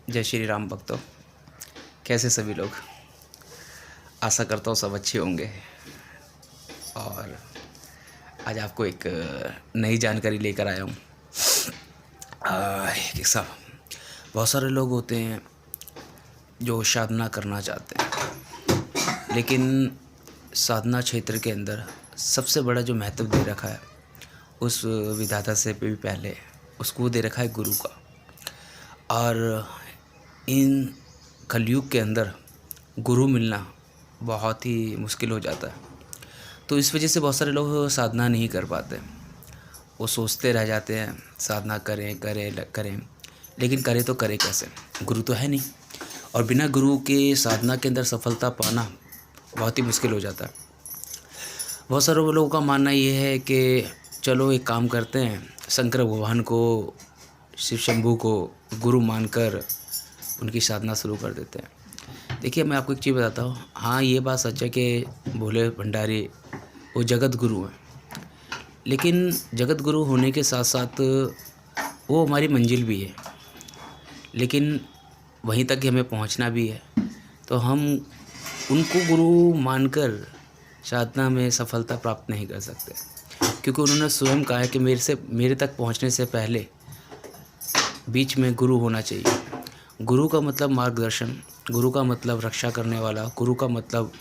जय श्री राम भक्तों। कैसे सभी लोग? आशा करता हूँ सब अच्छे होंगे। और आज आपको एक नई जानकारी लेकर आया हूँ। कि सब बहुत सारे लोग होते हैं जो साधना करना चाहते हैं, लेकिन साधना क्षेत्र के अंदर सबसे बड़ा जो महत्व दे रखा है उस विधाता से भी पहले उसको दे रखा है गुरु का। और इन कलयुग के अंदर गुरु मिलना बहुत ही मुश्किल हो जाता है। तो इस वजह से बहुत सारे लोग साधना नहीं कर पाते। वो सोचते रह जाते हैं साधना करें करें करें, लेकिन करें तो करें कैसे? गुरु तो है नहीं। और बिना गुरु के साधना के अंदर सफलता पाना बहुत ही मुश्किल हो जाता है। बहुत सारे लोगों का मानना ये है कि चलो एक काम करते हैं, शंकर भगवान को, शिव शंभू को गुरु मानकर उनकी साधना शुरू कर देते हैं। देखिए, मैं आपको एक चीज़ बताता हूँ। हाँ, ये बात सच है कि भोले भंडारी वो जगत गुरु हैं, लेकिन जगत गुरु होने के साथ साथ वो हमारी मंजिल भी है, लेकिन वहीं तक हमें पहुंचना भी है। तो हम उनको गुरु मानकर साधना में सफलता प्राप्त नहीं कर सकते, क्योंकि उन्होंने स्वयं कहा है कि मेरे तक पहुंचने से पहले बीच में गुरु होना चाहिए। गुरु का मतलब मार्गदर्शन, गुरु का मतलब रक्षा करने वाला, गुरु का मतलब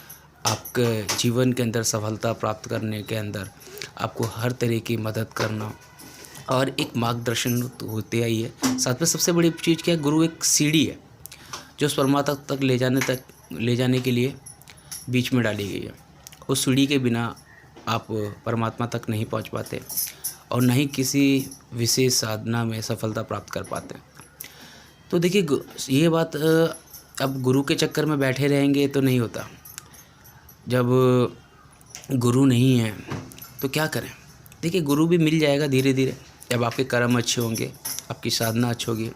आपके जीवन के अंदर सफलता प्राप्त करने के अंदर आपको हर तरह की मदद करना और एक मार्गदर्शन तो होते ही है। साथ में सबसे बड़ी चीज़ क्या है? गुरु एक सीढ़ी है जो उस परमात्मा तक ले जाने के लिए बीच में डाली गई है। उस सीढ़ी के बिना आप परमात्मा तक नहीं पहुंच पाते और न ही किसी विशेष साधना में सफलता प्राप्त कर पाते। तो देखिए, ये बात अब गुरु के चक्कर में बैठे रहेंगे तो नहीं होता। जब गुरु नहीं है तो क्या करें? देखिए, गुरु भी मिल जाएगा धीरे धीरे, जब आपके कर्म अच्छे होंगे, आपकी साधना अच्छी होगी,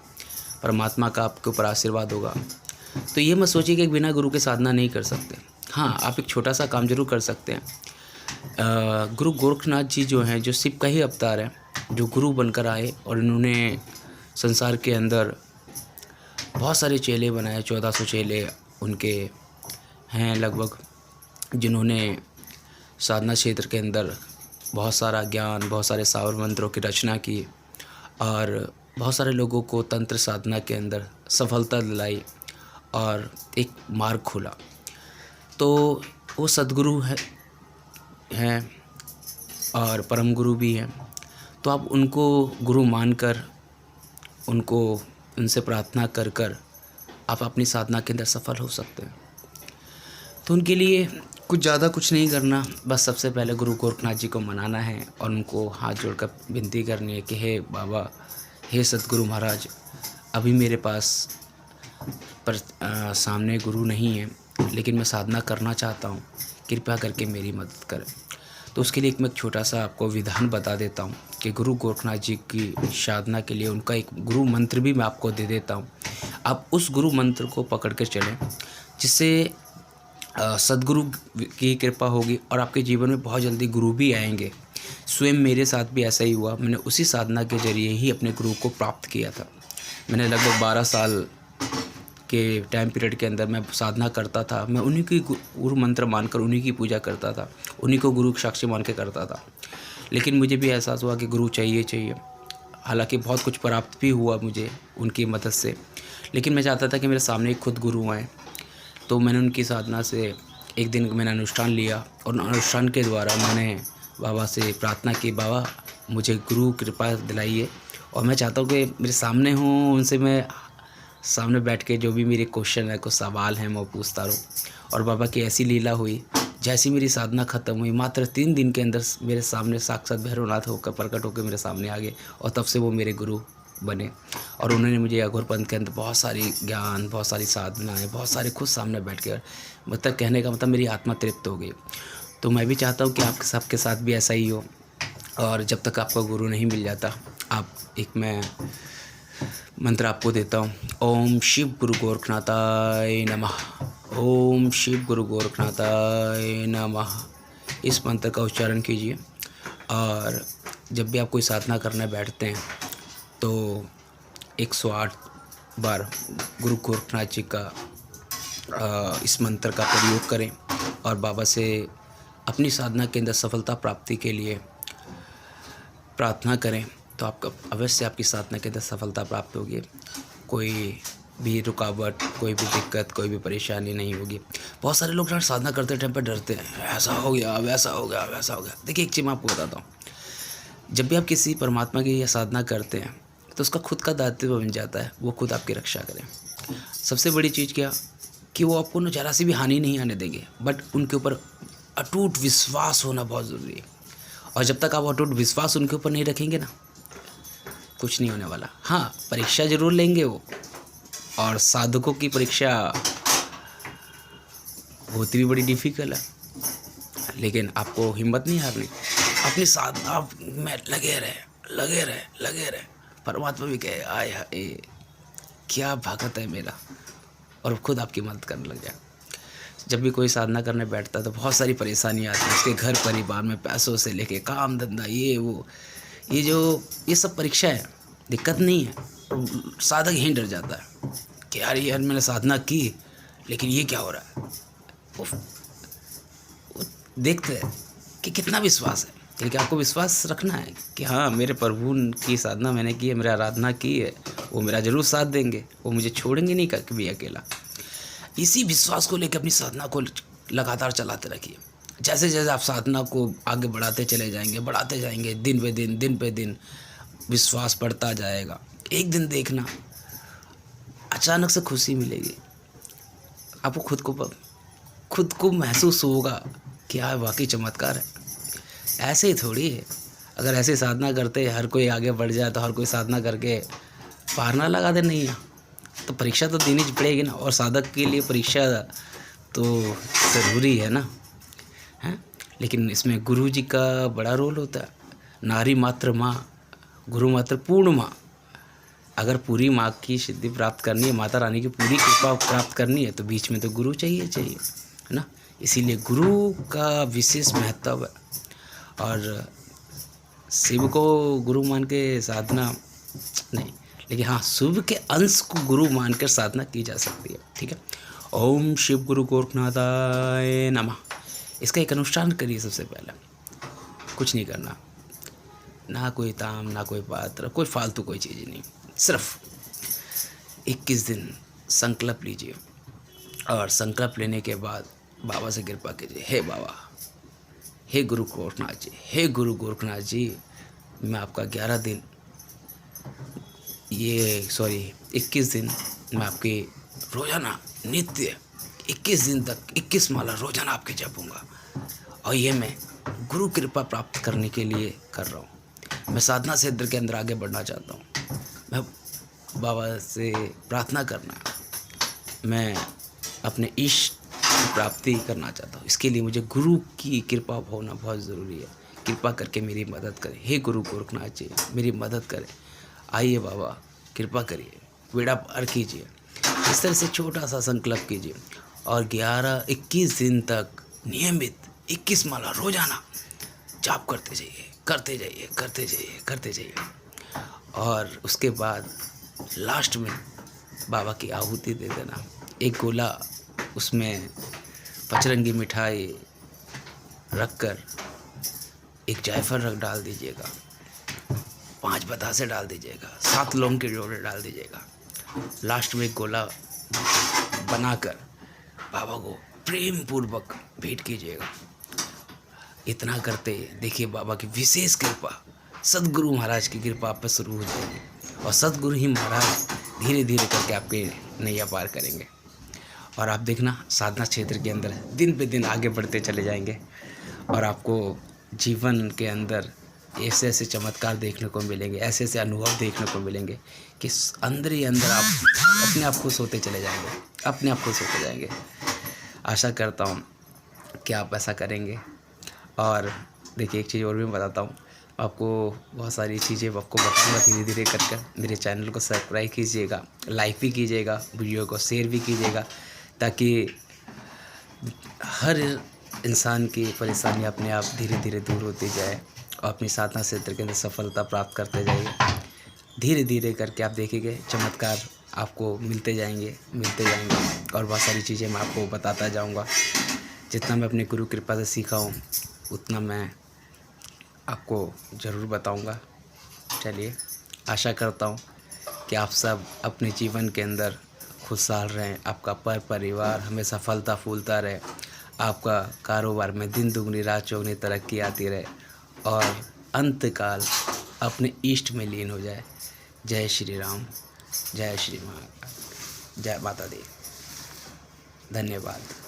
परमात्मा का आपके ऊपर आशीर्वाद होगा। तो ये मत सोचिए कि बिना गुरु के साधना नहीं कर सकते। हाँ, आप एक छोटा सा काम जरूर कर सकते हैं। गुरु गोरखनाथ जी जो हैं, जो शिव का ही अवतार हैं, जो गुरु बनकर आए और इन्होंने संसार के अंदर बहुत सारे चेले बनाए। 1400 चेले उनके हैं लगभग, जिन्होंने साधना क्षेत्र के अंदर बहुत सारा ज्ञान, बहुत सारे सावर मंत्रों की रचना की और बहुत सारे लोगों को तंत्र साधना के अंदर सफलता दिलाई और एक मार्ग खोला। तो वो सद्गुरु हैं और परम गुरु भी हैं। तो आप उनको गुरु मानकर उनसे प्रार्थना कर कर आप अपनी साधना के अंदर सफल हो सकते हैं। तो उनके लिए कुछ नहीं करना, बस सबसे पहले गुरु गोरखनाथ जी को मनाना है और उनको हाथ जोड़कर विनती करनी है कि हे बाबा, हे सतगुरु महाराज, अभी मेरे पास सामने गुरु नहीं है, लेकिन मैं साधना करना चाहता हूँ, कृपया करके मेरी मदद करें। तो उसके लिए मैं एक छोटा सा आपको विधान बता देता हूँ कि गुरु गोरखनाथ जी की साधना के लिए उनका एक गुरु मंत्र भी मैं आपको दे देता हूँ। आप उस गुरु मंत्र को पकड़ कर चलें, जिससे सद्गुरु की कृपा होगी और आपके जीवन में बहुत जल्दी गुरु भी आएंगे। स्वयं मेरे साथ भी ऐसा ही हुआ। मैंने उसी साधना के जरिए ही अपने गुरु को प्राप्त किया था। मैंने लगभग 12 साल के टाइम पीरियड के अंदर मैं साधना करता था। मैं उन्हीं की गुरु मंत्र मानकर उन्हीं की पूजा करता था, उन्हीं को गुरु साक्षी मान के करता था। लेकिन मुझे भी एहसास हुआ कि गुरु चाहिए। हालांकि बहुत कुछ प्राप्त भी हुआ मुझे उनकी मदद से, लेकिन मैं चाहता था कि मेरे सामने खुद गुरु आएँ। तो मैंने उनकी साधना से एक दिन मैंने अनुष्ठान लिया और अनुष्ठान के द्वारा मैंने बाबा से प्रार्थना की, बाबा मुझे गुरु कृपा दिलाइए और मैं चाहता हूँ कि मेरे सामने हों, उनसे मैं सामने बैठ के जो भी मेरे क्वेश्चन है, कुछ सवाल हैं, मैं पूछता रहूँ। और बाबा की ऐसी लीला हुई, जैसी मेरी साधना ख़त्म हुई, मात्र 3 दिन के अंदर मेरे सामने साक्षात भैरवनाथ होकर प्रकट होकर मेरे सामने आ गए और तब से वो मेरे गुरु बने। और उन्होंने मुझे अघोर पंथ के अंदर बहुत सारी ज्ञान, बहुत सारी साधनाएँ, बहुत सारे खुद सामने बैठ कर, मतलब कहने का मतलब मेरी आत्मा तृप्त हो गई। तो मैं भी चाहता हूँ कि आप सबके साथ भी ऐसा ही हो। और जब तक आपका गुरु नहीं मिल जाता, मैं मंत्र आपको देता हूँ। ओम शिव गुरु गोरखनाथाय नमः, ओम शिव गुरु गोरखनाथाय नमः। इस मंत्र का उच्चारण कीजिए और जब भी आप कोई साधना करने बैठते हैं तो 108 बार गुरु गोरखनाथ जी का इस मंत्र का प्रयोग करें और बाबा से अपनी साधना के अंदर सफलता प्राप्ति के लिए प्रार्थना करें, तो आपका अवश्य आपकी साधना के अंदर सफलता प्राप्त होगी। कोई भी रुकावट, कोई भी दिक्कत, कोई भी परेशानी नहीं होगी। बहुत सारे लोग साधना करते टाइम पर डरते हैं, ऐसा हो गया, वैसा हो गया, वैसा हो गया। देखिए, एक चीज़ मैं आपको बताता हूँ, जब भी आप किसी परमात्मा की यह साधना करते हैं तो उसका खुद का दायित्व बन जाता है, वो खुद आपकी रक्षा करें। सबसे बड़ी चीज़ क्या कि वो आपको जरा सी भी हानि नहीं आने देंगे, बट उनके ऊपर अटूट विश्वास होना बहुत ज़रूरी है। और जब तक आप अटूट विश्वास उनके ऊपर नहीं रखेंगे ना, कुछ नहीं होने वाला। हाँ, परीक्षा ज़रूर लेंगे वो, और साधकों की परीक्षा होती भी बड़ी डिफ़िकल्ट है, लेकिन आपको हिम्मत नहीं हारनी। अपनी साधना में लगे रहे। परमात्मा भी कहे आए हाय क्या भगत है मेरा, और खुद आपकी मदद करने लग जाए। जब भी कोई साधना करने बैठता है तो बहुत सारी परेशानियाँ आती हैं, उसके घर परिवार में, पैसों से लेके काम धंधा, ये वो, ये सब परीक्षा है, दिक्कत नहीं है। साधक यहीं डर जाता है कि यार मैंने साधना की, लेकिन ये क्या हो रहा है। वो देखते हैं कि कितना विश्वास है, लेकिन आपको विश्वास रखना है कि हाँ, मेरे प्रभु की साधना मैंने की है, मेरी आराधना की है, वो मेरा ज़रूर साथ देंगे, वो मुझे छोड़ेंगे नहीं कभी अकेला। इसी विश्वास को लेकर अपनी साधना को लगातार चलाते रखिए। जैसे जैसे आप साधना को आगे बढ़ाते जाएंगे, दिन पे दिन विश्वास बढ़ता जाएगा। एक दिन देखना अचानक से खुशी मिलेगी आपको, खुद को महसूस होगा कि हाँ, वाकई चमत्कार है। ऐसे ही थोड़ी है, अगर ऐसे साधना करते हर कोई आगे बढ़ जाए तो हर कोई साधना करके पार ना लगा दे, नहीं है तो परीक्षा तो देनी पड़ेगी ना। और साधक के लिए परीक्षा तो ज़रूरी है ना, हैं। लेकिन इसमें गुरु जी का बड़ा रोल होता है। नारी मात्र माँ, गुरु मात्र पूर्ण माँ। अगर पूरी माँ की सिद्धि प्राप्त करनी है, माता रानी की पूरी कृपा प्राप्त करनी है, तो बीच में तो गुरु चाहिए है ना। इसीलिए गुरु का विशेष महत्व है, और शिव को गुरु मान के साधना नहीं, लेकिन हाँ, शुभ के अंश को गुरु मानकर साधना की जा सकती है। ठीक है। ओम शिव गुरु गोरखनाथाय नमः। इसका एक अनुष्ठान करिए। सबसे पहले कुछ नहीं करना, ना कोई ताम, ना कोई पात्र, कोई फालतू कोई चीज़ नहीं। सिर्फ 21 दिन संकल्प लीजिए, और संकल्प लेने के बाद बाबा से कृपा कीजिए। हे बाबा, हे गुरु गोरखनाथ जी, हे गुरु गोरखनाथ जी, मैं आपका 21 दिन मैं आपके रोज़ाना नित्य 21 दिन तक 21 माला रोज़ाना आपके जपूँगा, और ये मैं गुरु कृपा प्राप्त करने के लिए कर रहा हूँ। मैं साधना क्षेत्र के अंदर आगे बढ़ना चाहता हूँ। मैं बाबा से प्रार्थना करना, मैं अपने इष्ट की प्राप्ति करना चाहता हूँ। इसके लिए मुझे गुरु की कृपा होना बहुत ज़रूरी है। कृपा करके मेरी मदद करें। हे गुरु गोरखनाथ जी, मेरी मदद करें। आइए बाबा, कृपा करिए, बेड़ा पार कीजिए। इस तरह से छोटा सा संकल्प कीजिए, और 21 दिन तक नियमित 21 माला रोज़ाना जाप करते जाइए। और उसके बाद लास्ट में बाबा की आहुति दे देना। एक गोला, उसमें पचरंगी मिठाई रखकर एक जायफल डाल दीजिएगा, 5 बतासे डाल दीजिएगा, 7 लौंग के जोड़े डाल दीजिएगा। लास्ट में एक गोला बनाकर बाबा को प्रेम पूर्वक भेंट कीजिएगा। इतना करते देखिए बाबा की विशेष कृपा, सदगुरु महाराज की कृपा आप पर शुरू हो जाएगी, और सदगुरु ही महाराज धीरे धीरे करके आपके नैया पार करेंगे। और आप देखना, साधना क्षेत्र के अंदर दिन पे दिन आगे बढ़ते चले जाएंगे, और आपको जीवन के अंदर ऐसे ऐसे चमत्कार देखने को मिलेंगे, ऐसे ऐसे अनुभव देखने को मिलेंगे कि अंदर ही अंदर आप अपने आप खुश होते चले जाएंगे। आशा करता हूँ कि आप ऐसा करेंगे। और देखिए, एक चीज़ और भी मैं बताता हूँ आपको, बहुत सारी चीज़ें आपको बताऊँगा धीरे धीरे करके। मेरे चैनल को सब्सक्राइब कीजिएगा, लाइक भी कीजिएगा, वीडियो को शेयर भी कीजिएगा, ताकि हर इंसान की परेशानी अपने आप धीरे धीरे दूर होती जाए, और अपनी साधना क्षेत्र के अंदर सफलता प्राप्त करते जाइए। धीरे धीरे करके आप देखेंगे चमत्कार आपको मिलते जाएंगे और बहुत सारी चीज़ें मैं आपको बताता जाऊंगा। जितना मैं अपनी गुरु कृपा से सीखा हूँ उतना मैं आपको ज़रूर बताऊंगा। चलिए, आशा करता हूँ कि आप सब अपने जीवन के अंदर खुशहाल रहें, आपका परिवार हमेशा फलता फूलता रहे, आपका कारोबार में दिन दुगनी रात चौगनी तरक्की आती रहे और अंतकाल अपने इष्ट में लीन हो जाए। जय श्री राम, जय श्री महाकाल, जय माता दी। धन्यवाद।